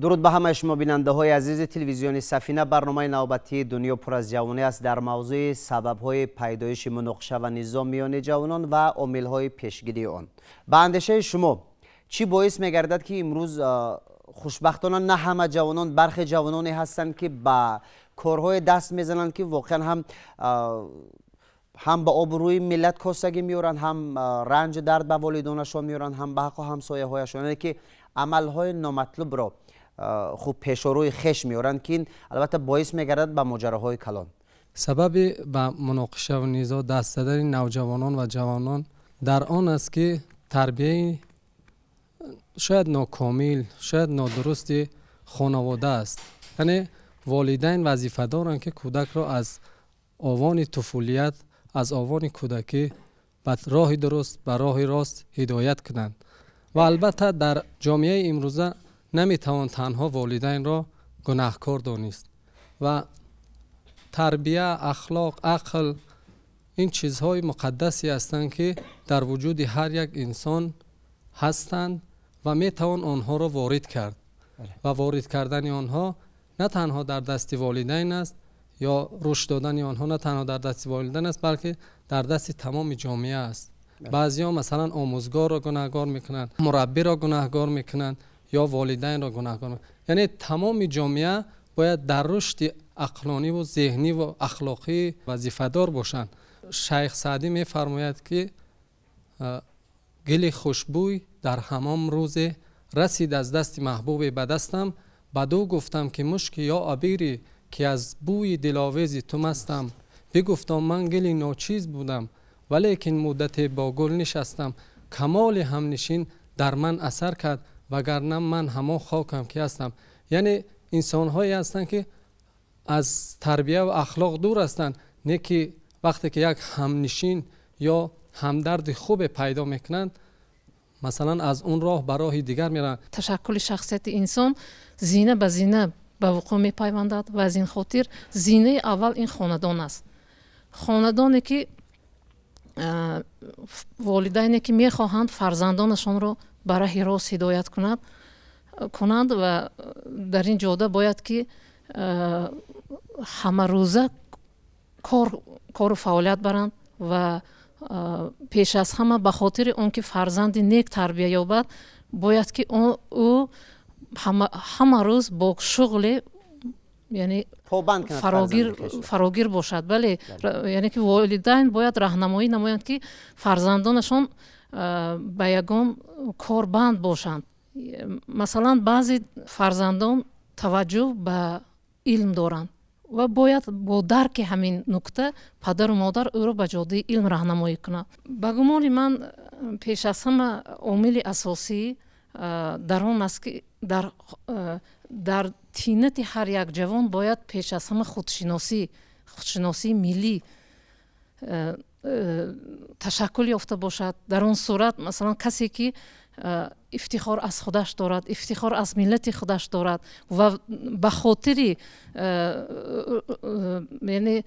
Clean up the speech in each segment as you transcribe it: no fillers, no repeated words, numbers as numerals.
درود به همه شما بیننده های عزیز تلویزیون سفینه. برنامه نوبتی دنیا پر از جوانی است در موضوع سبب های پیدایش مناقشه و نزاع میان جوانان و عامل های پیشگیری آن. به اندیشه شما چی باعث میگردد که امروز خوشبختانه نه همه جوانان، برخی جوانانی هستند که با کارهای دست میزنند که واقعا هم به آبروی ملت کاسگی میارن، هم رنج درد به والدانشان میارن، هم به حق و همسایه هایشان، یعنی که عملهای نامطلوب را خوب پیش روی خش میارن که این البته باعث میگردد به ماجراهای کلان. سبب به مناقشه و نزاع دست زدن نوجوانان و جوانان در آن است که تربیت شاید ناکامل، شاید نادرست خانواده است. یعنی والدین وظیفه دارند که کودک را از آوان طفولیت، از آوان کودکی به راه درست، به راه راست هدایت کنند. و البته در جامعه امروزه نمیتوان تنها والدین را گناهکار دانست و تربیه، اخلاق، عقل این چیزهای مقدسی هستند که در وجود هر یک انسان هستند و میتوان آنها را وارد کرد. و وارد کردن آنها نه تنها در دست والدین است یا رشد دادن آنها نه تنها در دست والدین است، بلکه در دست تمام جامعه است. بعضی ها مثلا آموزگار را گناهکار میکنند، مربی را گناهکار میکنند یا والدین را گناهکار میکنند. یعنی تمام جامعه باید در رشد عقلانی و ذهنی و اخلاقی وظیفه دار باشند. شیخ سعدی میفرماید که گل خوشبوی در حمام روز رسید از دست محبوب به دستم، بدو گفتم که مشک یا عبیری که از بوی دلاویز تو مستم، بگفتم من گلی ناچیز بودم ولیکن مدت با گل نشستم، کمال همنشین در من اثر کرد وگرنه من همان خاکم که هستم. یعنی انسان هایی هستند که از تربیه و اخلاق دور هستند، نه که وقتی که یک همنشین یا همدرد خوب پیدا میکنند مثلا از اون راه به راه دیگر میرن. تشکل شخصیت انسان زینه به زینه به وقوع میپیوندد و از این خاطر زینه اول این خاندان است. خاندانی که والدینی که میخواهند فرزندانشان را به راه راست هدایت کنند و در این جاده باید که همه روزه کار و فعالیت برند و پیش از همه به خاطر اون که فرزند نیک تربیه یابد باید که او همه روز با شغل یعنی فراگیر باشد. بله یعنی که والدین باید راهنمایی نمایند که فرزندانشان به یگان کاربند باشند. مثلا بعضی فرزندان توجه به علم دارند و باید با درک همین نکته پدر و مادر او را به جاده علم راهنمایی کنند. به گمان من پیش از همه عامل اساسی در آن است که در طینت هر یک جوان باید پیش از همه خودشناسی ملی تشکل یافته باشد. در آن صورت مثلا کسی که افتخار از خودش دارد، افتخار از ملت خودش دارد و به خاطر یعنی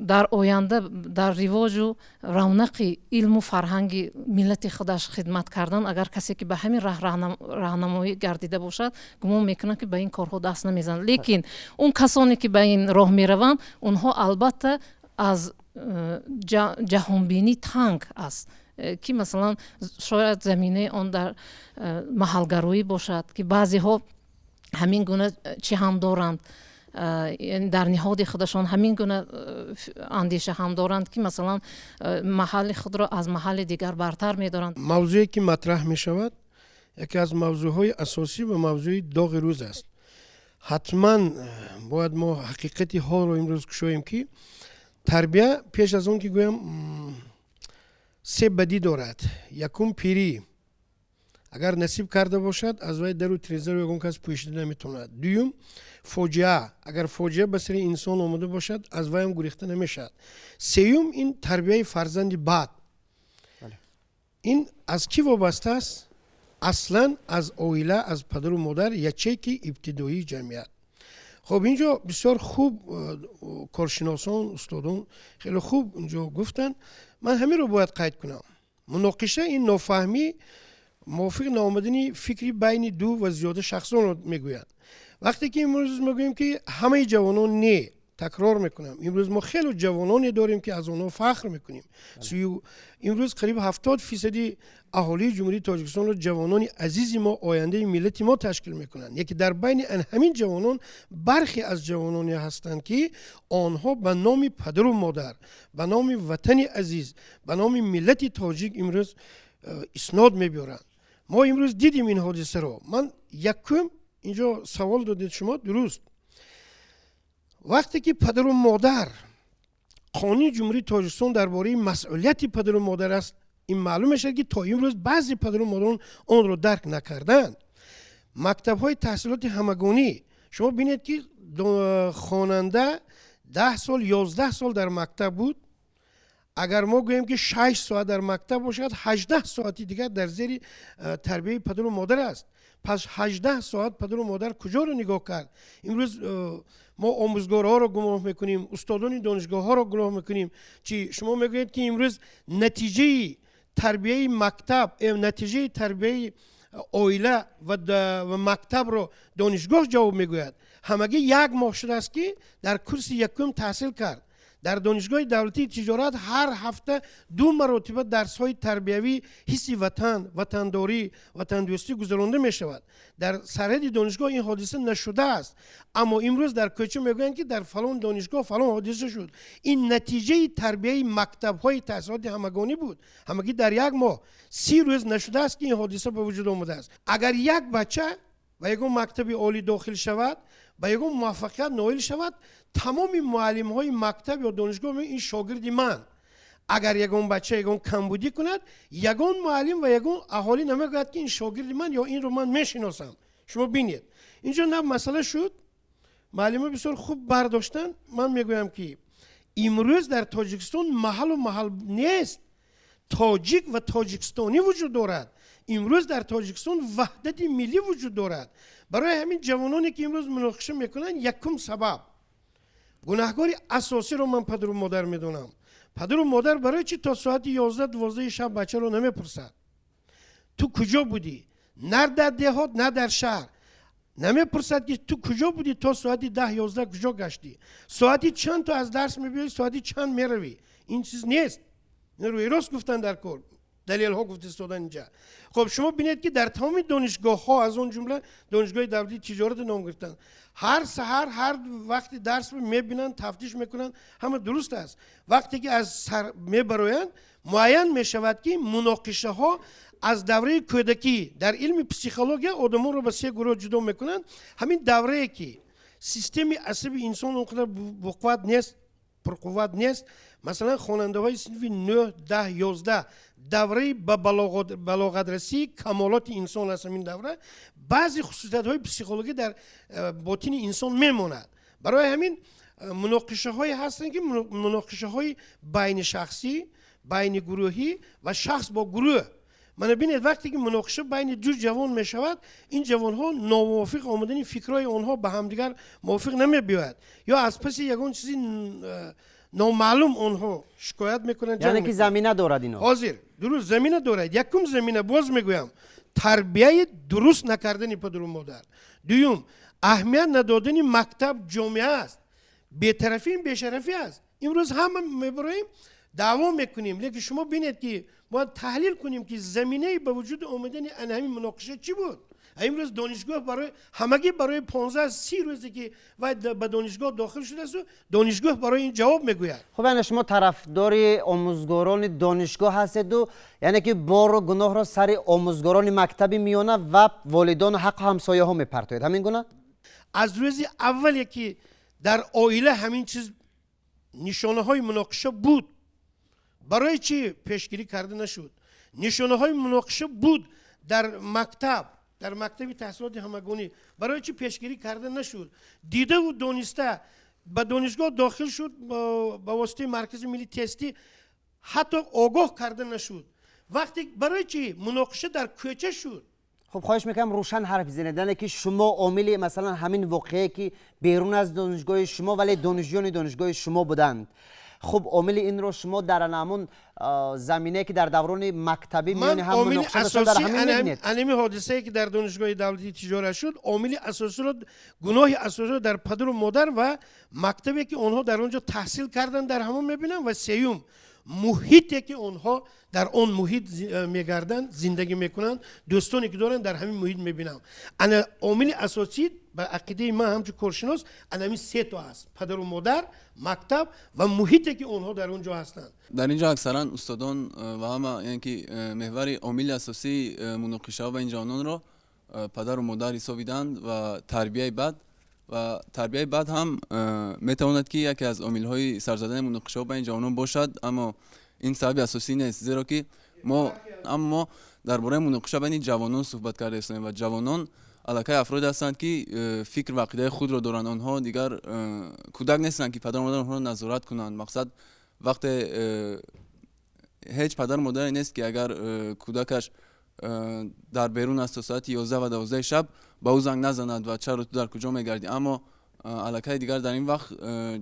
در آینده در رواج و رونق علم و فرهنگ ملت خودش خدمت کردن، اگر کسی که به همین راه راهنمایی گردیده باشد گمان میکنه که به این کارها دست نمیزنه. لیکن اون کسانی که به این راه میروند اونها البته از جهانبینی تنگ است که مثلا شاید زمینه آن در محلگرایی باشد که بعضی ها همین گونه چی هم دارند، یعنی در نهاد خودشان همین گونه اندیشه هم دارند که مثلا محل خود را از محل دیگر برتر می دارند. موضوعی که مطرح می شود یکی از موضوعهای اساسی و موضوع داغ روز است. حتما باید ما حقیقت حال رو امروز کشویم که تربیه پیش از اون که گویم سه بدی دارد. یکم پیری، اگر نصیب کرده باشد از وی در و تریزر یکم کس پوشیده نمیتوند. دوم فوجعه، اگر فوجعه به سر انسان آمده باشد از وی هم گریخته نمیشد. سوم این تربیه فرزند بد. این از کی وابسته است؟ اصلا از عائله، از پدر و مادر، یچه ابتدایی جمعیت. خب اینجا بسیار خوب کارشناسان، استادان خیلی خوب اینجا گفتن. من همین رو باید قید کنم. مناقشه این نافهمی موافق نامدنی فکری بین دو و زیاده شخصان رو میگویند. وقتی که امروز میگوییم که همه جوانان نه، تکرار میکنم، امروز ما خیلی جوانانی داریم که از اونها فخر میکنیم. امروز قریب 70% اهالی جمهوری تاجیکستان رو جوانان عزیز ما، آینده ملت ما تشکیل میکنند. یکی در بین همین جوانان برخی از جوانانی هستند که آنها به نام پدر و مادر، به نام وطن عزیز، به نام ملت تاجیک امروز اسناد میبرند. ما امروز دیدیم این حادثه رو. من یکم اینجا سوال دادید شما، درست. وقتی که پدر و مادر، قانون جمهوری تاجیکستان درباره مسئولیت پدر و مادر است، این معلوم میشه که تا امروز بعضی پدر و مادران آن رو درک نکردند. مکتب های تحصیلات همگانی، شما بینید که خواننده 10 سال 11 سال در مکتب بود. اگر ما گوییم که 6 ساعت در مکتب باشد، 18 ساعتی دیگر در زیر تربیه پدر و مادر است. پس 18 ساعت پدر و مادر کجا رو نگاه کرد؟ امروز ما آموزگارها رو گناه میکنیم، استادان دانشگاه ها رو گناه میکنیم. چی شما میگویید که امروز نتیجه تربیه مکتب، نتیجه تربیه عائله و مکتب رو دانشگاه جواب میگوید. همگی یک ماه شده است که در کورس یکم تحصیل کرد. در دانشگاه دولتی تجارت هر هفته 2 مرتبه درس های تربیوی حس وطن، وطنداری، وطن دوستی گذرانده می شود. در سرحد دانشگاه این حادثه نشده است، اما امروز در کوچه میگویند که در فلان دانشگاه فلان حادثه شد. این نتیجه تربیه مکتب های تحصیلات همگانی بود. همگی در یک ماه 30 روز نشده است که این حادثه به وجود آمده است. اگر یک بچه و یگان مکتب عالی داخل شود، با یگان موفقیت نائل شود، تمام معلم های مکتب یا دانشگاه این شاگردی من. اگر یگان بچه یگان کمبودی کند، یگان معلم و یگان اهالی نمیگوید که این شاگردی من یا این رو من میشناسم. شما بینید اینجا نه مسئله شد. معلم بسیار خوب برداشتن. من میگویم که امروز در تاجیکستان محل و محل نیست، تاجیک و تاجیکستانی وجود دارد. امروز در تاجیکستان وحدت ملی وجود دارد. برای همین جوانانی که امروز مناقشه میکنن، یکم سبب گناهکاری اساسی رو من پدر و مادر میدونم. پدر و مادر برای چی تا ساعت 11-12 شب بچه رو نمیپرسد تو کجا بودی؟ نه در دهات نه در شهر. نمیپرسد که تو کجا بودی تا ساعت 10-11 کجا گشتی؟ ساعتی چند تو از درس میبینی، ساعتی چند میروی؟ این چیز نیست. این روی راست گفتن در کور، دلیل ها گفته استادن اینجا. خب شما بینید که در تمام دانشگاه ها، از اون جمله دانشگاه دولتی تجارت نام گرفتن، هر سحر هر وقتی درس میبینن، تفتیش میکنن، همه درست است. وقتی که از سر میبروین، معین میشود که مناقشه ها از دوره کودکی در علم پسیکولوژی آدم‌ها رو به 3 گروه جدا میکنن. همین دوره که سیستم عصبی انسان اونقدر بقوت نیست، پرقوت نیست، مثلا خواننده های صنف 9 10 11 دوره به بلاغت رسی کمالات انسان است. این دوره بعضی خصوصیت های پسیکولوژی در باطن انسان میماند. برای همین مناقشه های هستن که مناقشه های بین شخصی، بین گروهی و شخص با گروه. من ببینید وقتی که مناقشه بین دو جوان می شود، این جوان ها ناموافق آمدن فکرای آنها به همدیگر موافق نمی بیاید، یا از پس یگان چیزی نامعلوم آنها شکایت میکنند. یعنی که زمینه دارد اینا. حاضر درست زمینه دارد. یکم زمینه باز میگویم تربیه درست نکردن پدر و مادر. دوم اهمیت ندادن مکتب جامعه است. بی‌طرفی بی‌شرفی است. امروز همه میبریم دعوا میکنیم، لیکن شما بینید که باید تحلیل کنیم که زمینه به وجود آمدن همین مناقشه چی بود. امروز دانشگاه برای همگی برای 15-30 روزی که به دانشگاه داخل شده است، دانشگاه برای این جواب میگوید. خب یعنی شما طرفدار آموزگاران دانشگاه هستید و یعنی که بار و گناه را سر آموزگاران مکتب میانه و والدان و حق همسایه ها میپرتوید، همین گونه؟ از روز اولی که در عائله همین چیز نشانه های مناقشه بود، برای چی پیشگیری کرده نشد؟ نشانه های مناقشه بود در مکتب تحصیلات همگانی، برای چی پیشگیری کرده نشد؟ دیده و دانسته به دانشگاه داخل شد با واسطه مرکز ملی تستی، حتی آگاه کرده نشد. وقتی برای چی مناقشه در کوچه شد؟ خب خواهش میکنم روشن حرف بزنید که شما عامل مثلا همین واقعه که بیرون از دانشگاه شما ولی دانشجویان دانشگاه شما بودند، خب عامل این رو شما در همون زمینه که در دوران مکتبی میانی هم عامل مناقشه بسیار در اساسی همین میبینید. انمی حادثه که در دانشگاه دولتی تجارت شد، عامل اساسی رو گناه اساسی رو در پدر و مادر و مکتبی که اونها در اونجا تحصیل کردن در همون میبینم، و سیوم محیطی که اونها در اون محیط میگردن، زندگی میکنن، دوستانی که دارن در همین محیط میبینم. انا عامل اساسی به عقیده من همچون کارشناس انمی سه تا هست: پدر و مادر، مکتب و محیطی که اونها در اونجا هستن. در اینجا اکثرا استادان و همه یعنی که محور عامل اساسی مناقشه و این جوانان رو پدر و مادر حسابیدند و تربیه بد هم میتواند که یکی از عامل‌های سرزدن مناقشه و این جوانان باشد، اما این سبب اساسی نیست، زیرا که ما درباره مناقشه بین جوانان صحبت کرده هستیم و جوانان علاقه افراد هستند که فکر و عقیده خود را دارند. آنها دیگر کودک نیستند که پدر و مادر آنها را نظارت کنند. مقصد وقت هیچ پدر و مادری نیست که اگر کودکش در بیرون است تا ساعت 11 و 12 شب با او زنگ نزند و چرا تو در کجا میگردی، اما علاقه دیگر در این وقت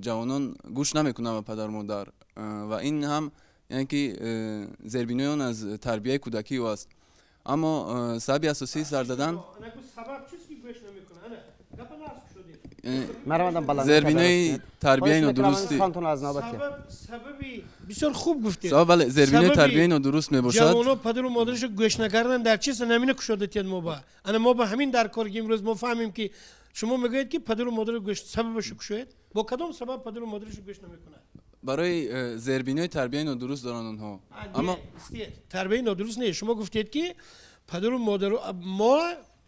جوانان گوش نمیکنند به پدر و مادر و این هم یعنی که زیربینایان از تربیت کودکی او است. اما سبب اساسی سر زدن زیربینای تربیت نادرستی سببی بسیار خوب گفتید. بله، زیربینای تربیت نادرست میباشد. جوانان پدر و مادرش گوش نکردن در چیز نمینه کشادتید ما با همین در کار امروز ما فهمیم که شما میگویید که پدر و مادر گوش سببش کشید. با کدام سبب پدر و مادرش گوش نمیکنند؟ برای زیربینای تربیت نادرست دارن آنها. اما تربیت نادرست نیست. شما گفتید که پدر و مادر ما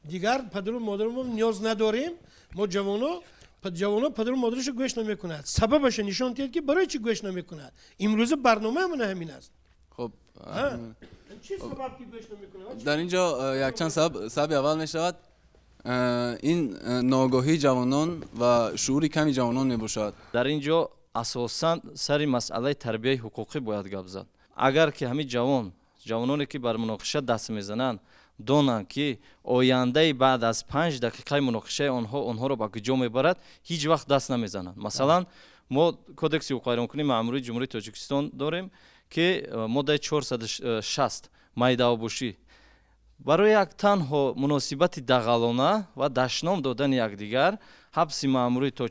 دیگر پدر و مادر ما نیاز نداریم. ما جوانان پدر و مادرش گوش نمیکند. سببش نشان دهید که برای چی گوش نمیکند. امروز برنامه من همین است. خب چه سبب که گوش نمیکند؟ در اینجا یک چند سبب اول می شود این ناگاهی جوانان و شعور کمی جوانان می باشد. در اینجا اساساً سر مسئله تربیت حقوقی باید گپ زد. اگر که همین جوانانی که بر مناقشه دست میزنند دونن که آینده بعد از 5 دقیقه مناقشه آنها رو به کجا میبرد، هیچ وقت دست نمیزنند. مثلا ما کودکس حقوق قانونی مأموری جمهوری تاجیکستان داریم که ماده 460 майдавбошӣ برای یک تنها مناسبت دغلانه و دشنام دادن یکدیگر حبس مأموری تا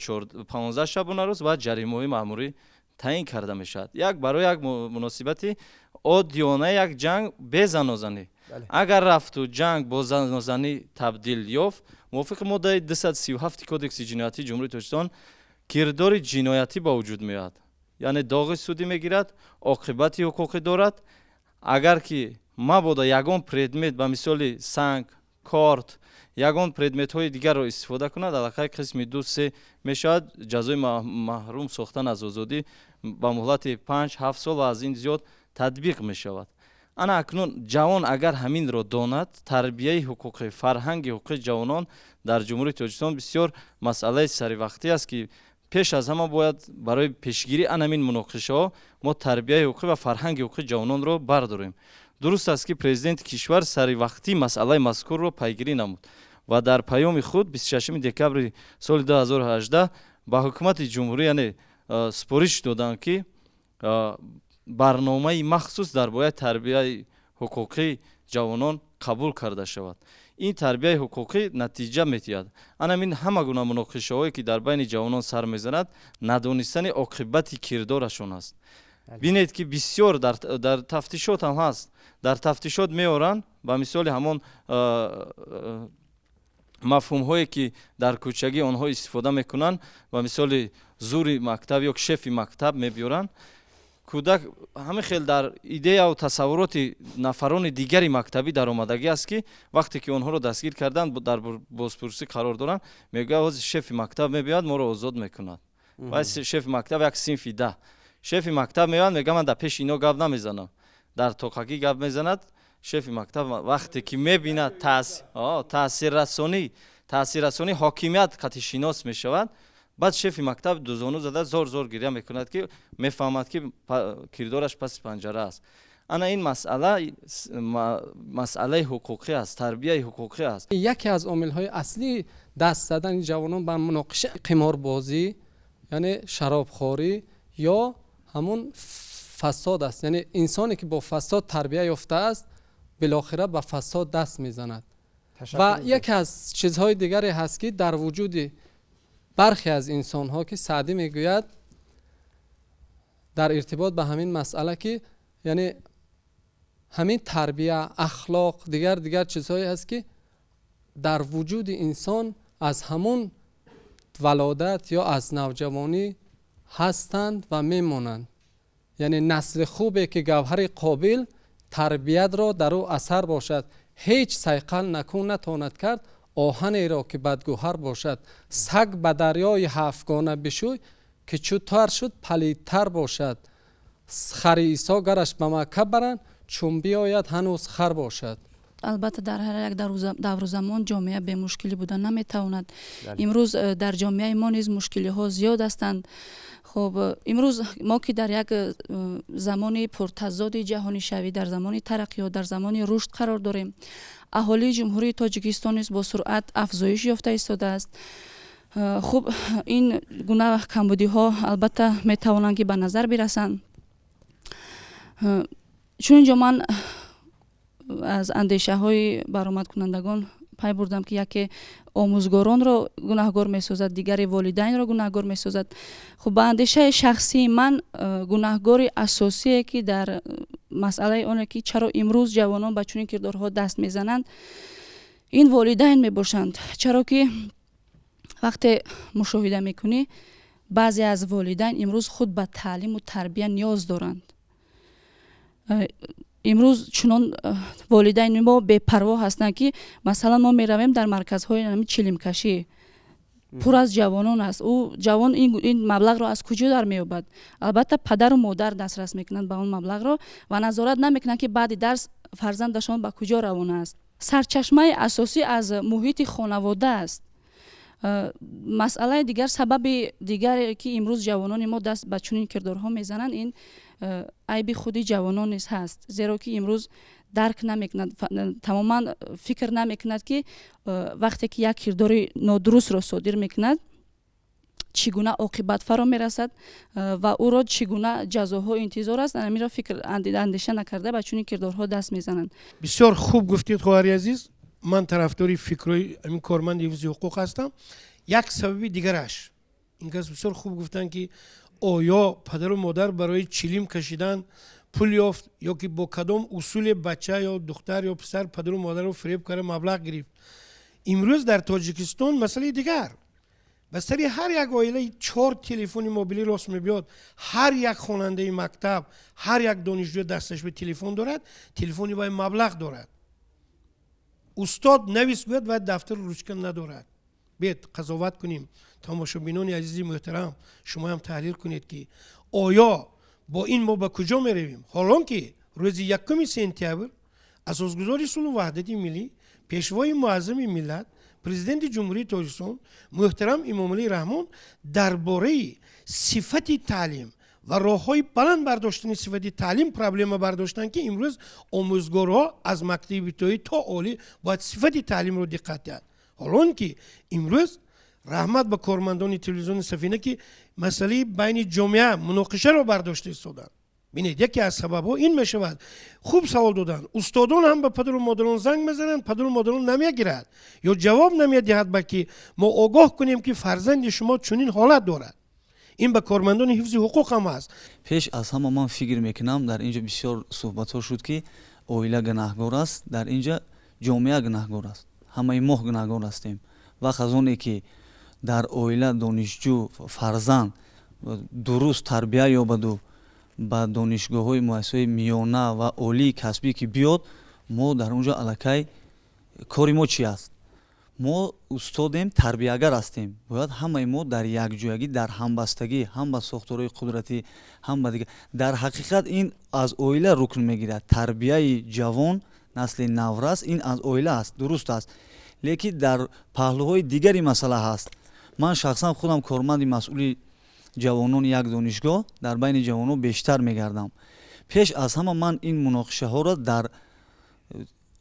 15 شبانه روز و جریمه مأموری تعیین کرده می شود. برای یک مناسبت عادیانه یک جنگ به زنازنی. اگر رفت و جنگ با زنازنی تبدیل یافت، موافق ماده 237 کودکس جنایتی جمهوری تاجیکستان کردار جنایتی با وجود میاد. یعنی داغ سودی میگیرد، عاقبت حقوقی دارد. اگر که مبادا یگان предмет به مثال سنگ، کارت، یگان предмет های دیگر را استفاده کند، علاقه قسم 2-3 میشود جزای محروم ساختن از آزادی با مهلت 5-7 سال و از این زیاد تطبیق می شود. انا اکنون جوان اگر همین را داند، تربیت حقوقی، فرهنگ حقوقی جوانان در جمهوری تاجیکستان بسیار مسئله سری وقتی است که پیش از همه باید برای پیشگیری ان همین مناقشه ها ما تربیت حقوقی و فرهنگ حقوقی جوانان را برداریم. درست است که پرزیدنت کشور سری وقتی مسئله مذکور را پیگیری نمود و در پیام خود 26 دکبر سال 2018 با حکومت جمهوری یعنی سپارش دادند که برنامه مخصوص درباره تربیت حقوقی جوانان قبول کرده شود. این تربیت حقوقی نتیجه می‌دهد. همین همه گونه مناقشه‌هایی که در بین جوانان سر می‌زند ندانستن عاقبت کردارشون است. بینید که بسیار در تفتیشات هم هست. در تفتیشات میارن با مثال همان مفهوم هایی که در کوچگی آنها استفاده میکنن و مثال زوری مکتب یا شف مکتب میبیارن. کودک همه خیلی در ایده و تصورات نفران دیگری مکتبی در آمدگی است که وقتی که آنها رو دستگیر کردن در بازپرسی قرار دارن، میگه از شف مکتب میبیاد ما رو آزاد میکند. و شف مکتب یک صنف ده شف مکتب میاد میگه من در پیش اینا گپ نمیزنم، در توقعی گپ میزند. شف مکتب وقتی که میبیند تاثیر رسانی حاکمیت قطعی شناس میشود، بعد شف مکتب دوزانو زده زور گریه میکند که میفهمد که کردارش پس پنجره است. انا این مسئله حقوقی است، تربیت حقوقی است. یکی از عامل‌های اصلی دست زدن جوانان به مناقشه قماربازی یعنی شرابخوری یا همون فساد است. یعنی انسانی که با فساد تربیت یافته است بالاخره به فساد دست میزند. و یکی از چیزهای دیگری هست که در وجود برخی از انسان ها که سعدی میگوید در ارتباط به همین مسئله که یعنی همین تربیت، اخلاق، دیگر چیزهایی هست که در وجود انسان از همون ولادت یا از نوجوانی هستند و میمونند. یعنی نسل خوبه که گوهر قابل تربیت را در او اثر باشد، هیچ سیقل نتواند کرد آهن را که بدگوهر باشد. سگ به دریای هفتگانه بشوی که چوتر شد پلیدتر باشد. خر عیسی گرش به مکه برند چون بیاید هنوز خر باشد. البته در هر یک دور زمان جامعه به مشکلی بودن نمیتواند. امروز در جامعه ما نیز مشکلی ها زیاد هستند. خب امروز ما که در یک زمان پرتضاد جهانی شوی، در زمان ترقیات، در زمان رشد قرار داریم. اهالی جمهوری تاجیکستان نیز با سرعت افزایش یافته ایستاده است. خب این گونه کمبودی ها البته میتوانند که به نظر برسند. چون اینجا من از اندیشه های برآمد کنندگان پی بردم که یکی آموزگاران را گناهگار میسازد، دیگری والدین را گناهگار میسازد. خب به اندیشه شخصی من گناهگار اساسی که در مسئله آنه که چرا امروز جوانان به چنین کردارها دست میزنند این والدین میباشند. چرا که وقتی مشاهده میکنی بعضی از والدین امروز خود به تعلیم و تربیت نیاز دارند. امروز چنان والدین ما بی‌پروا هستند که مثلا ما میرویم در مرکزهای چلیم کشی پر از جوانان است. او جوان این مبلغ را از کجا در مییابد؟ البته پدر و مادر دسترس میکنند به اون مبلغ را و نظارت نمیکنند که بعد درس فرزندشان به کجا روانه است. سرچشمه اساسی از محیط خانواده است. مسئله دیگر، سبب دیگر که امروز جوانان ما دست به چنین کردارها میزنند این عیب خودی جوانان نیز هست. زیرا که امروز درک نمیکند، تماما فکر نمیکند که وقتی که یک کردار نادرست را صادر میکند چگونه عاقبت فرا میرسد و او را چگونه جزاها انتظار است. همین را فکر اندیشه نکرده به چنین کردارها دست میزنند. بسیار خوب گفتید خواهر عزیز. من طرفداری فکرای همین کارمند حفظ حقوق هستم. یک سبب دیگرش این که بسیار خوب گفتن که آیا پدر و مادر برای چلیم کشیدن پول یافت یا که با کدام اصول بچه یا دختر یا پسر پدر و مادر رو فریب کرده مبلغ گرفت. امروز در تاجیکستان مسئله دیگر، بسری هر یک عائله 4 تلفن موبیلی راست میبیاد، هر یک خواننده مکتب، هر یک دانشجو دستش به تلفن دارد، تلفنی با مبلغ دارد. استاد نویس گوید و دفتر روشکن ندارد. بیت قضاوت کنیم. تماشابینان عزیزی محترم، شما هم تحلیل کنید که آیا با این ما به کجا می رویم؟ حالان که روز 1 سپتامبر اساسگذار صلح وحدت ملی، پیشوای معظم ملت، پرزیدنت جمهوری تاجیکستان محترم امام علی رحمان درباره صفت تعلیم و راههای بلند برداشتن صفت تعلیم پرابلم برداشتن که امروز آموزگارها از مکتب ابتدایی تا عالی باید صفت تعلیم رو دقت کرد. حالان که امروز رحمت به کارمندان تلویزیون سفینه که مسئله بین جامعه مناقشه رو برداشته ایستادن. ببینید یکی از سبب‌ها این میشود. خوب سوال دادن، استادان هم به پدر و مادران زنگ میزنن، پدر و مادران نمیگیرند یا جواب نمیدهد بلکه ما آگاه کنیم که فرزند شما چنین حالت دارد. این به کارمندان حفظ حقوق هم است. پیش از همه من فکر میکنم در اینجا بسیار صحبت ها شد که اویله گناهگار است، در اینجا جامعه گناهگار است، همه ما گناهگار هستیم. و از اونی که در اویله دانشجو فرزند درست تربیت یابد و با دانشگاه های مؤسسه میانه و عالی کسبی که بیاد، ما در اونجا الکی کاری ما چی است؟ ما استادیم، تربیتگر هستیم. باید همه ما در یک جایگی، در همبستگی، هم به ساختارهای قدرتی، هم به دیگه. در حقیقت این از اویله رکن میگیرد. تربیت جوان، نسل نورس این از اویله است، درست است. لیکن در پهلوهای دیگری مسئله هست. من شخصا خودم کارمند مسئول جوانان یک دانشگاه در بین جوانان بیشتر میگردم. پیش از همه من این مناقشه ها را در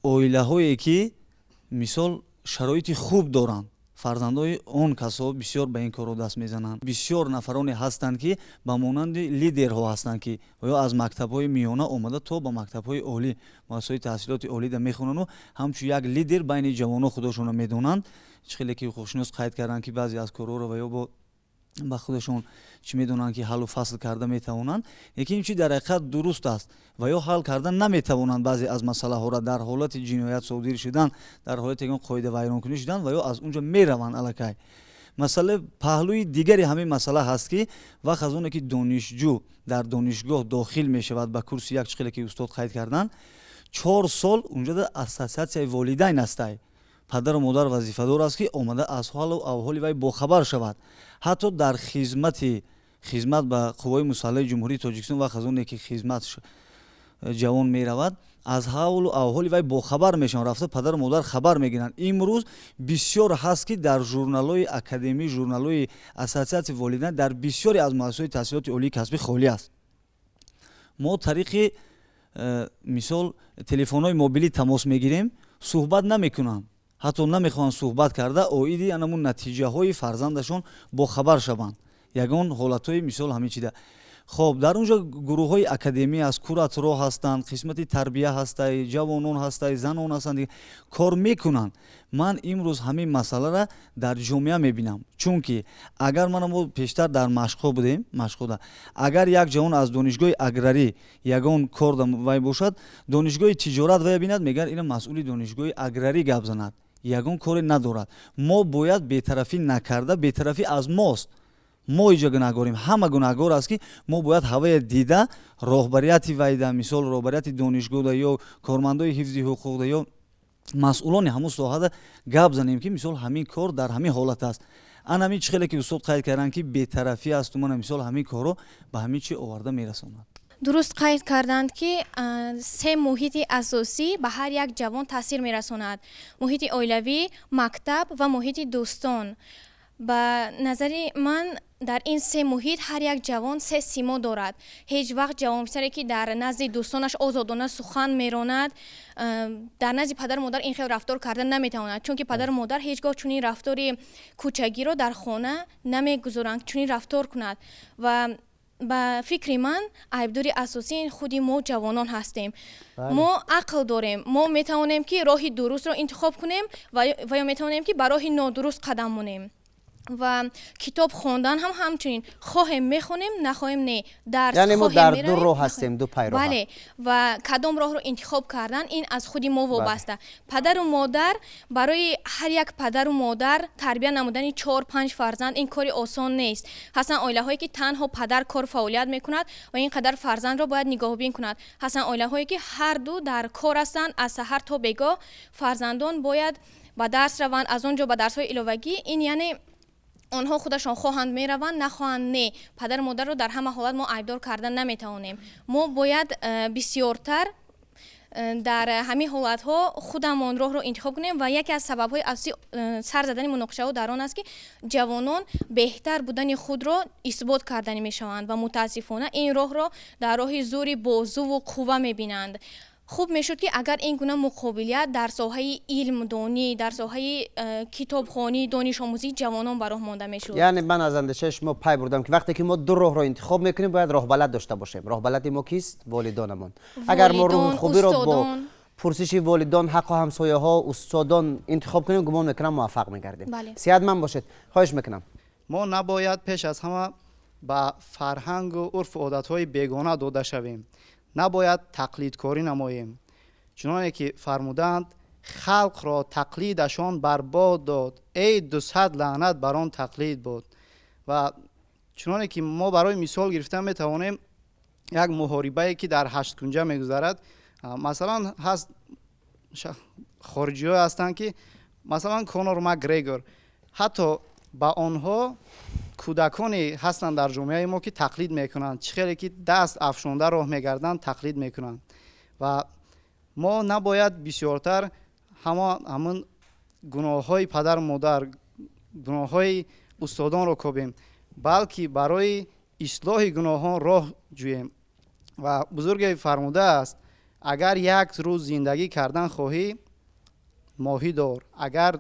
اویله هایی که مثال شرایط خوب دارند، фарзандои он касо бисёр ба ин корро даст мезананд. Бисёр нафароне ҳастанд ки ба монанди лидерҳо ҳастанд ки ё аз мактабҳои миёна омада то ба мактабҳои олӣ муассисаҳои таҳсилоти олида мехонану ҳамчун як лидер байни ҷавоно худошонро медонанд. чӣ хеле ки ҳуқуқшинос қайд карданд ки баъзе аз корҳоро ва ё ба худашон чӣ медонанд ки ҳаллу фасл карда метавонанд, лекин чӣ дар ҳақиқат дуруст аст ва ё ҳал карда наметавонанд баъзе аз масъалаҳоро дар ҳолати ҷиноят содир шудан, дар ҳолати ягон қоидавайронкунӣ шудан ва ё аз унҷо мераванд аллакай. масъала паҳлӯи дигари ҳамин масъала ҳаст ки вақт аз оне ки донишҷӯ дар донишгоҳ дохил мешавад ба курси як, чӣ хеле ки устод қайд карданд, 4 сол унҷо дар ассотсиатсияи волидайн астай. падару модар вазифадор аст ки омада аз ҳолу аҳволи вай бохабар шавад. ҳатто дар хизмат ба қувваи мусаллаҳи ҷумҳурии Тоҷикистон вақт аз оне ки хизмат ҷавон меравад, аз ҳавлу аҳволи вай бохабар мешаванд, рафта падару модар хабар мегиранд. имрӯз бисёр ҳаст ки дар журналҳои академӣ, журналҳои ассотсиатсияи волидайн дар бисёре аз муассисаҳои таҳсилоти олии касбӣ холӣ аст. мо тариқи мисол телефонҳои мобилӣ тамос мегирем, суҳбат намекунанд, ҳатто намехоҳанд суҳбат карда оиди анамун натиҷаҳои фарзандашон бохабар шаванд. ягон ҳолатҳои мисол ҳамин чида. хоб дар унҷо гурӯҳҳои академӣ аст, куратроҳ ҳастанд, қисмати тарбия ҳастай, ҷавонон ҳастай, занон ҳастанд, кор мекунанд. ман имрӯз ҳамин масъаларо дар ҷомеа мебинам, чунки агар мо пештар дар машқҳо будем, машқҳода агар як ҷавон аз донишгоҳи аграрӣ ягон кор вай бошад, донишгоҳи тиҷорат вай бинад, мегӯяд ина масъули донишгоҳи аграрӣ гап занад, ягон коре надорад. мо бояд бетарафӣ накарда, бетарафӣ аз мост. мо иҷо гунаҳгорем, ҳама гунаҳгор аст ки мо бояд ҳавае дида роҳбарияти вайда, мисол роҳбарияти донишгоҳда ё кормандои ҳифзи ҳуқуқда ё масъулони ҳамун соҳада гап занем ки мисол ҳамин кор дар ҳамин ҳолат аст. анамин чӣ хеле ки устод қайд карданд ки бетарафӣ асту мана мисол ҳамин корро ба ҳамин чӣ оварда мерасонад. дуруст қайд карданд ки се муҳити асосӣ ба ҳар як ҷавон таъсир мерасонад: муҳити оилавӣ, мактаб ва муҳити дӯстон. ба назари ман дар ин се муҳит ҳар як ҷавон се симо дорад. ҳеҷ вақт ҷавонписаре ки дар назди дӯстонаш озодона сухан меронад, дар назди падару модар ин хел рафтор карда наметавонад, чунки падару модар ҳеҷ гоҳ чунин рафтори кӯчагиро дар хона намегузоранд чунин рафтор кунад. ва ба фикри ман айбдори асосии худи мо ҷавонон ҳастем. мо ақл дорем, мо метавонем ки роҳи дурустро интихоб кунем ва ё метавонем ки ба роҳи нодуруст қадам монем. ва китоб хондан ҳам ҳамчунин, хоҳем мехонем, нахоҳем не. дарс яъне мо хоҳем дар ду роҳ ҳастем, ду пайроҳа. бале, ва кадом роҳро интихоб кардан ин аз худи мо вобаста. падару модар, барои ҳар як падару модар тарбия намудани 4-5 фарзанд ин кори осон нест. ҳастанд оилаҳое ки танҳо падар кор фаъолият мекунад ва ин қадар фарзандро бояд нигоҳубин кунад. ҳастанд оилаҳое ки ҳар ду дар кор ҳастанд, аз саҳар то бегоҳ фарзандон бояд ба дарс раванд, аз он ҷо ба дарсҳои иловагӣ. ин яъне онҳо худашон хоҳанд мераванд, нахоҳанд не. падару модарро дар ҳама ҳолат мо айбдор карда наметавонем. мо бояд бисёртар дар ҳамин ҳолатҳо худамон роҳро интихоб кунем ва яке аз сабабҳои асосии сар задани муноқишаҳо дар он аст ки ҷавонон беҳтар будани худро исбот карданӣ мешаванд ва мутаассифона ин роҳро дар роҳи зӯри бозуву қувва мебинанд. хуб мешуд ки агар ин гуна муқобилият дар соҳаи илмдонӣ, дар соҳаи китобхонӣ, донишомӯзии ҷавонон ба роҳ монда мешуд. яъне ман аз андешаи шумо пай бурдам ки вақте ки мо ду роҳро интихоб мекунем бояд роҳбалат дошта бошем. роҳбалати мо кист? волидонамон. агар мо рӯҳи хубиро бо пурсиши волидон, ҳаққу ҳамсояҳо, устодон интихоб кунем, гумон мекунам муваффақ мегардем. сеҳатманд бошед. хоҳиш мекунам. мо набояд пеш аз ҳама ба фарҳангу урфу одатҳои бегона дода шавем. набояд тақлидкорӣ намоем. чуноне ки фармуданд, халқро тақлидашон барбод дод, эй 200 лаънат бар он тақлид бод. ва чуноне ки мо барои мисол гирифта метавонем як муҳорибае ки дар ҳашткунҷа мегузарад. масалан ҳаст хориҷиҳое ҳастанд ки масалан Конор Макгрегор, ҳатто ба онҳо кӯдаконе ҳастанд дар ҷомеаи мо ки тақлид мекунанд, чӣ хеле ки даст афшонда роҳ мегарданд, тақлид мекунанд. ва мо набояд бисёртар ҳамон гуноҳҳои падару модар, гуноҳҳои устодонро кобем, балки барои ислоҳи гуноҳон роҳ ҷӯем. ва бузурге фармудааст, агар як рӯз зиндагӣ кардан хоҳӣ, моҳӣ дор, агар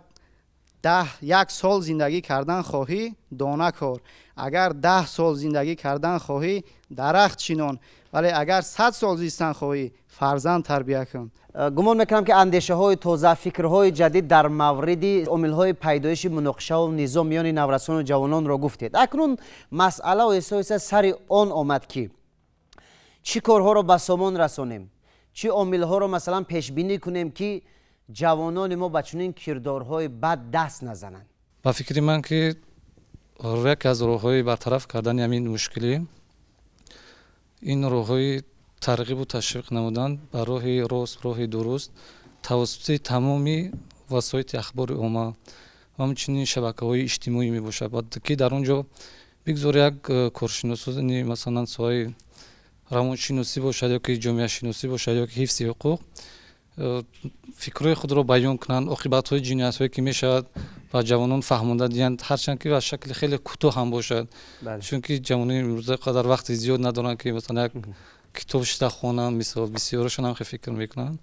یک سال زندگی کردن خواهی دانه کار، اگر 10 سال زندگی کردن خواهی درخت چینان، ولی اگر 100 سال زیستن خواهی فرزند تربیت کن. گمان میکنم که اندیشه های تازه، فکرهای جدید در مورد عامل های پیدایش مناقشه و نظام میان نورسان و جوانان را گفتید. اکنون مسئله و احساس سر آن آمد که چی کارها را به سامان رسانیم، چی عامل ها را مثلا پیش بینی کنیم که جوانان ما به چنین کردارهای بد دست نزنند. با فکر من که یک از راه‌های برطرف کردن همین مشکلی این راه‌های ترغیب و تشویق نمودن بر راه راست، راه درست توسط تمامی وسایل اخبار عامه و همچنین شبکه‌های اجتماعی میباشد که در اونجا بگذار یک کارشناسی مثلا سوای روانشناسی باشد یا که جامعه شناسی باشد یا که حفظ حقوق فکرهای خود را بیان کنند، عاقبت‌های جنایت‌هایی که میشود و جوانان فهمانده دیند، هرچند که به شکل خیلی کوتاه هم باشد. چون که جوانان امروزه قدر وقت زیاد ندارن که مثلا یک کتاب شده خوانند، مثلا بسیارشون هم فکر میکنن.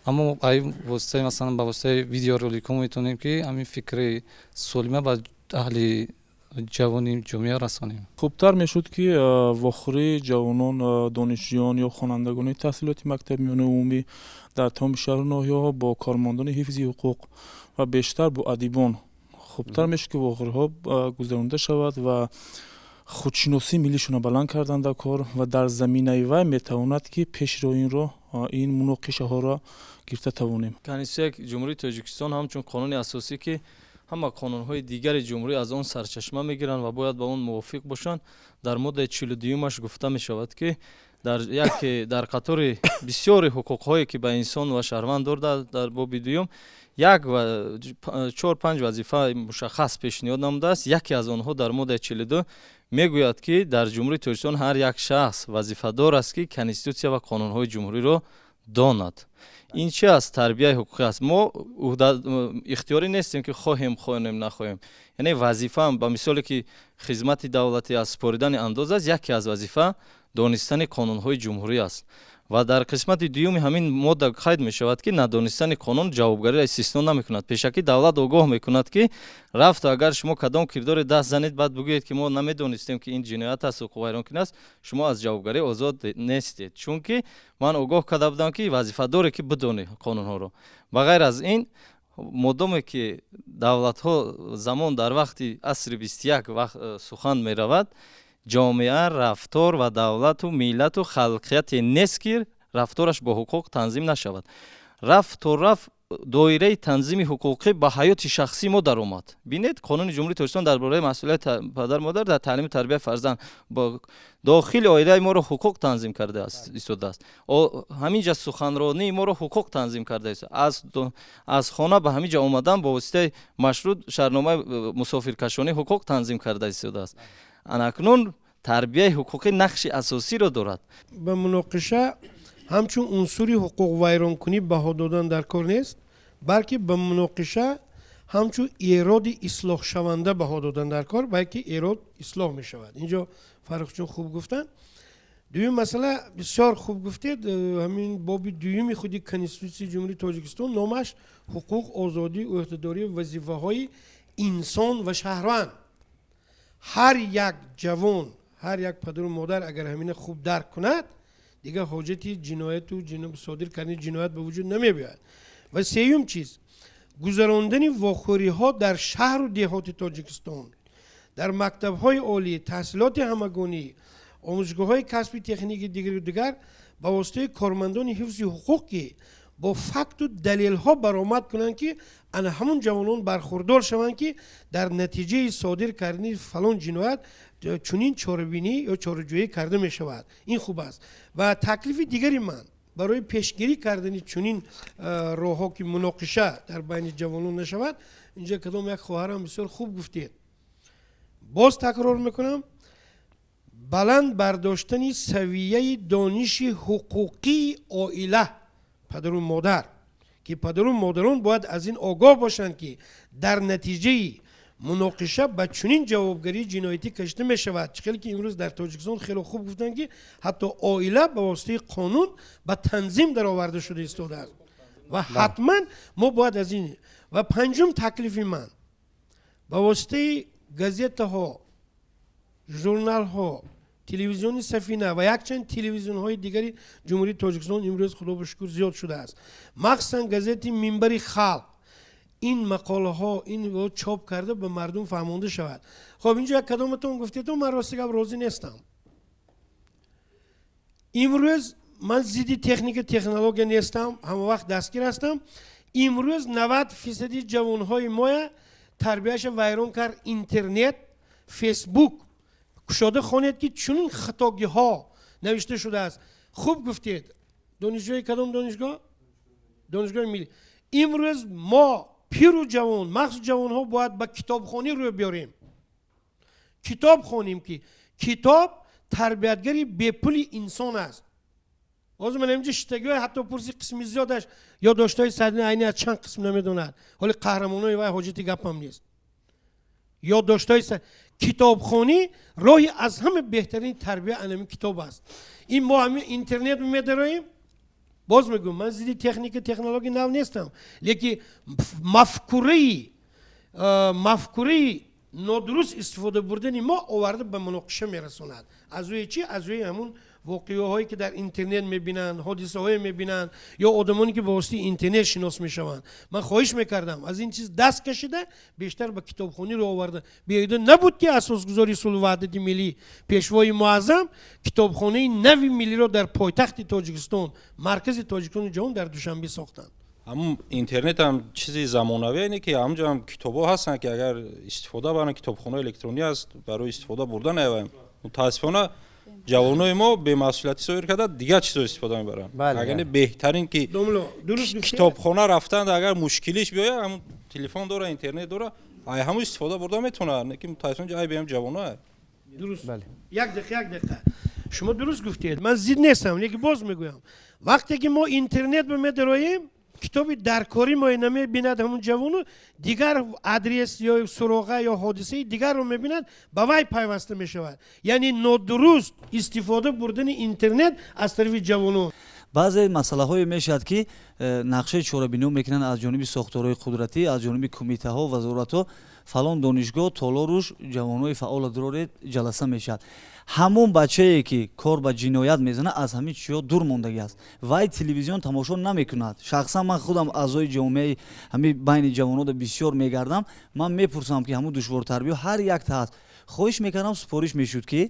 اما ای واسطه مثلا با واسطه ویدیو رولیکو میتونیم که همین فکر سالمه با اهل جوانی جامعه رسانیم. خوبتر میشد که واخری جوانان، دانشجویان یا خوانندگان تحصیلات مکتب میانه عمومی در تمام شهر و ناحیه‌ها با کارمندان حفظ حقوق و بیشتر با ادیبان خوبتر میشه که واخری ها گذرانده شود و خودشناسی ملیشون بلند کردن در کار و در زمینه وای میتواند که پیش رو این مناقشه ها را گرفته توانیم. کنیسه جمهوری تاجیکستان همچون قانون اساسی که همه قانون‌های دیگر جمهوری از آن سرچشمه میگیرند و باید با اون موافق باشند. در ماده 42 گفته می شود که در قطار بسیار حقوق‌هایی که به انسان و شهروند دارد در باب دوم یک و 4-5 وظیفه مشخص پیشنهاد نموده است. یکی از آنها در ماده 42 میگوید که در جمهوری تاجیکستان هر یک شخص وظیفه دار است که کنستیتوسیا و قانون‌های جمهوری را داند. این چه از تربیت حقوقی است؟ ما اختیاری نیستیم که خواهیم نخواهیم. یعنی وظیفه هم به مثالی که خدمت دولتی از سپاریدن انداز است، یکی از وظیفه دانستن قانون‌های جمهوری است و در قسمت دوم همین ماده قید می شود که ندانستن قانون جوابگری را استثنا نمیکند. پیشکی دولت آگاه میکند که رفت اگر شما کدام کردار دست زنید بعد بگویید که ما نمیدانستیم که این جنایت است و حقوق ویرانکنی است، شما از جوابگری آزاد نیستید. چون که من آگاه کرده بودم که وظیفه داره که بدونه قانون ها رو. بغیر از این مدام که دولت ها زمان در وقت عصر 21 وقت سخن می رود، جامعه رفتار و دولت و ملت و خلقیت نیست که رفتارش با حقوق تنظیم نشود. رفت دایره تنظیم حقوقی به حیات شخصی ما در اومد. بینید قانون جمهوری تاجیکستان درباره مسئولیت پدر مادر در تعلیم تربیت فرزند با داخل عائله ما را حقوق تنظیم کرده است. همینجا سخنرانی ما را حقوق تنظیم کرده است. از خانه به همینجا آمدن با واسطه مشروط شهرنامه مسافرکشانی حقوق تنظیم کرده است. اکنون تربیت حقوقی نقش اساسی را دارد. به مناقشه همچون عنصری حقوق ویرانکنی بها دادن در کار نیست، بلکه به مناقشه همچون ایراد اصلاح شونده بها دادن در کار، بلکه ایراد اصلاح می شود. اینجا فرقشون خوب گفتن. دویم مسئله بسیار خوب گفتید، همین باب دومی خودی کنستیتوسی جمهوری تاجیکستان نامش حقوق، آزادی و عهدهداری وظیفه های انسان و شهروند. هر یک جوان، هر یک پدر و مادر اگر همین خوب درک کند، دیگه حاجتی جنایت و صادر کردن جنایت به وجود نمی بیاید. و سوم چیز، گذراندن واخوری ها در شهر و دهات تاجیکستان، در مکتب های عالی، تحصیلات همگانی، آموزشگاه های کسبی تکنیک دیگر با واسطه کارمندان حفظ حقوقی با فکت و دلیل ها برآمد کنند که همون جوانان برخوردار شوند که در نتیجه صادر کردن فلان جنایت چنین چاره‌بینی یا چاره‌جویی کرده می شود. این خوب است. و تکلیف دیگری من برای پیشگیری کردن چنین راه‌ها که مناقشه در بین جوانان نشود، اینجا کدام یک خواهرم بسیار خوب گفتید. باز تکرار میکنم، بلند برداشتن سویه دانش حقوقی عائله، پدر و مادر، که پدر و مادران باید از این آگاه باشند که در نتیجه مناقشه به چنین جوابگری جنایتی کشته می شود. چخیلی که امروز در تاجیکستان خیلی خوب گفتن که حتی عائله به واسطه قانون به تنظیم در آورده شده ایستاده است و حتما ما باید از این. و پنجم تکلیف من با واسطه گازیت ها، ژورنال ها، تلویزیون سفینه و یک چند تلویزیون های دیگری جمهوری تاجیکستان امروز خدا به شکر زیاد شده است. مخصوصا گازت منبر خلق این مقاله ها این رو چاپ کرده به مردم فهمانده شود. خب اینجا یک کدامتون گفتید من راستش راضی نیستم. امروز من ضد تکنیک تکنولوژی نیستم، همه وقت دستگیر هستم. امروز 90% جوانهای ما تربیتش ویران کرد اینترنت، فیسبوک کشاده خوانید که چنین خطاگی ها نوشته شده است. خوب گفتید. دانشجوی کدام دانشگاه؟ دانشگاه ملی. امروز ما پیر و جوان، مخصوص جوان ها باید با کتابخوانی رو بیاریم. کتاب خوانیم که کتاب تربیتگری به پول انسان است. از من اینجا شتگی حتی پرسی قسمی زیادش یا داشتای سدین عینی از چند قسم نمیدوند. حالی قهرمانای وای حاجتی گپم نیست. یا داشتای کتابخوانی راهی از همه بهترین تربیت انمی کتاب است. این ما همین اینترنت می‌داریم. باز میگم من زیادی تکنیک تکنولوژی نو نیستم، لیکن مفکوری نادرست استفاده بردن ما آورده به مناقشه میرسوند. از روی چی؟ از روی همون واقعه هایی که در اینترنت میبینن، حادثه های میبینن یا آدمانی که به واسطه اینترنت شناس میشوند. من خواهش میکردم از این چیز دست کشیده بیشتر به کتابخوانی رو آورده. بیایده نبود که اساسگذاری صلح وحدت ملی پیشوای معظم کتابخانه نوی ملی رو در پایتخت تاجیکستان، مرکز تاجیکستان جهان در دوشنبه ساختند. هم اینترنت هم چیزی زمانوی اینه که همونجا هم کتابا هستن که اگر استفاده برن کتابخانه الکترونی است برای استفاده بردن نیایم. متاسفانه جوانای ما به مسئولیتی سویر کرده دیگه چیزا استفاده میبرن. اگر بهترین که کتابخانه رفتن اگر مشکلیش بیاید همون تلفن داره اینترنت داره ای همون استفاده برده میتونه، نه که متاسفانه جای بهم جوانا درست. بله. یک دقیقه شما درست گفتید. من زید نیستم، لیکن باز میگویم وقتی که ما اینترنت به میدرایم کتابی درکاری ما نمیبیند همون جوانو دیگر ادرس یا سراغه یا حادثه دیگر رو میبیند با وی پیوسته میشود. یعنی نادرست استفاده بردن اینترنت از طرف جوانو. بعضی مسئله های میشد که نقشه چاره‌بینی میکنن از جانب ساختارهای قدرتی، از جانب کمیته ها وزارت ها فلان دانشگاه طالوروش جوانای فعال درورید جلسه میشد. همون بچه‌ای که کار به جنایت میزنه از همین چیزا دور موندگی است. وای تلویزیون تماشا نمیکند. شخصا من خودم اعضای جامعه همین بین جوانان بسیار میگردم. من میپرسم که همون دشوار تربیت هر یک هست. خواهش میکنم سپارش میشد که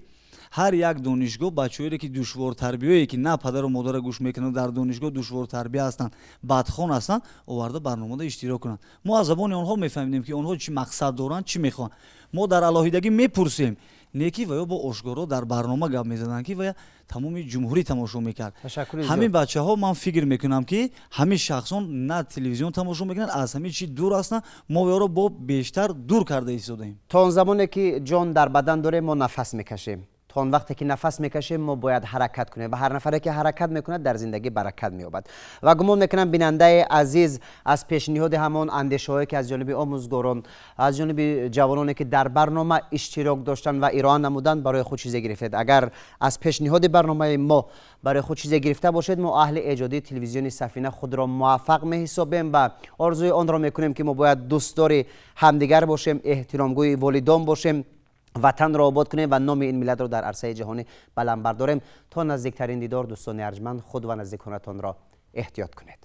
هر یک دانشگاه بچه‌ای که دشوار تربیتی که نه پدر و مادر گوش میکنن در دانشگاه دشوار تربیت هستند، بدخوان هستند، آورده برنامه اشتراک کنند. ما از زبان آنها میفهمیم که آنها چی مقصد دارند، چی میخوان. ما در علاهیدگی میپرسیم. نیکی و یا با آشکارا در برنامه گپ میزدن که و تمام جمهوری تماشا میکرد. همین بچه‌ها من فکر میکنم که همین شخصان نه تلویزیون تماشا میکنن، از همین چی دور هستن. ما رو با بیشتر دور کرده ایستادیم. تا اون زمانی که جان در بدن داره ما نفس میکشیم. تا اون وقتی که نفس میکشیم ما باید حرکت کنیم و هر نفری که حرکت میکنه در زندگی برکت مییابد. و گمان میکنم بیننده عزیز از پیشنهاد همان اندیشه‌هایی که از جانب آموزگاران، از جانب جوانانی که در برنامه اشتراک داشتن و ایران نمودن برای خود چیزی گرفتید. اگر از پیشنهاد برنامه ما برای خود چیزی گرفته باشید ما اهل ایجادی تلویزیون سفینه خود را موفق میحسابیم و آرزوی آن را میکنیم که ما باید دوستدار همدیگر باشیم، احترامگوی والدان باشیم، وطن را آباد کنیم و نام این ملت را در عرصه جهانی بلند برداریم. تا نزدیکترین دیدار دوستان ارجمند، خود و نزدیکانتان را احتیاط کنید.